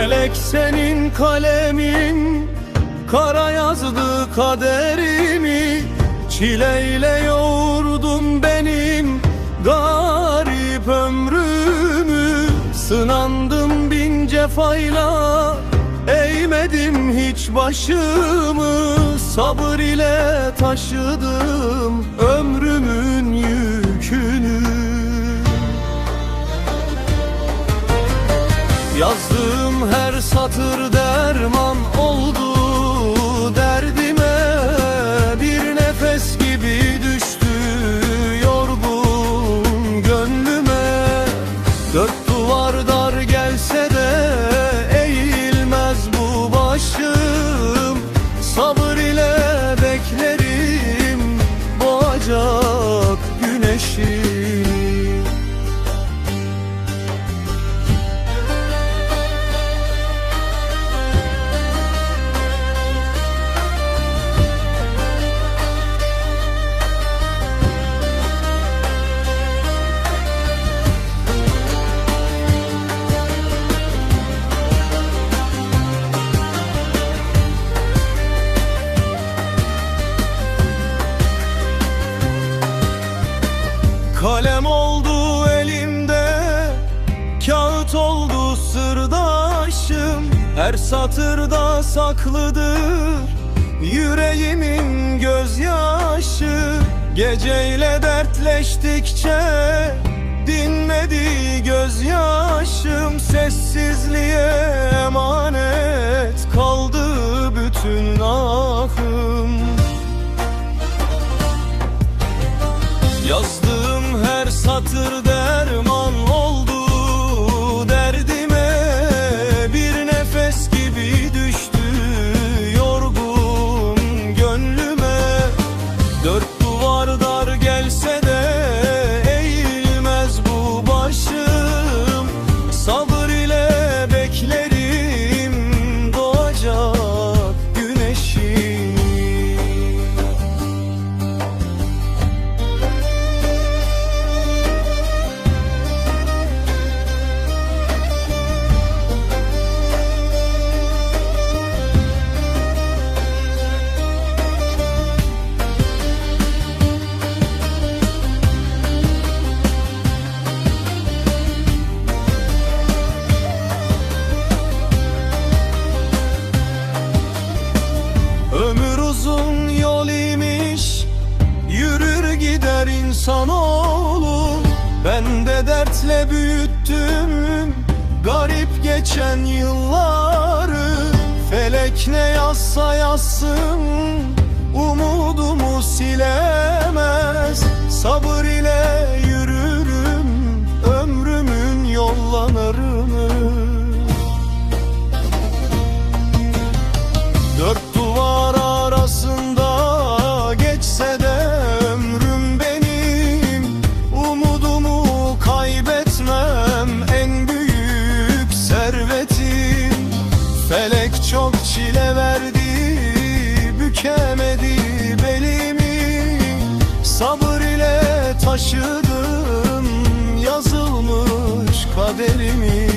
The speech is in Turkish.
Felek senin kalemin, kara yazdı kaderimi. Çileyle yoğurdun benim garip ömrümü. Sınandım bin cefayla, eğmedim hiç başımı. Sabır ile taşıdım ömrümün yükünü. Yazdığım her satır derman oldu derdime. Bir nefes gibi düştü yorgun gönlüme. Dört duvar dar gelse de eğilmez bu başım. Sabır ile beklerim doğacak güneşi. Kalem oldu elimde, kağıt oldu sırdaşım. Her satırda saklıdır yüreğimin gözyaşı. Geceyle dertleştikçe dinmedi gözyaşım. Sessizliğe emanet kaldı bütün ahım. Yazdığım her satır derman oldu derdime. Bir nefes gibi düştü yorgun gönlüme. Dört duvar dar gelse de eğilmez bu başım. Sabır ile beklerim doğacak güneşi. Ömür uzun yol imiş, yürür gider insanoğlu. Ben de dertle büyüttüm garip geçen yılları. Felek ne yazsa yazsın umudumu silemez. Sabır ile yürürüm ömrümün yollarını. Dört duvar arasında geçse de ömrüm benim. Umudumu kaybetmem en büyük servetim. Felek çok çile verdi, bükemedi belimi. Sabır ile taşıdım yazılmış kaderimi.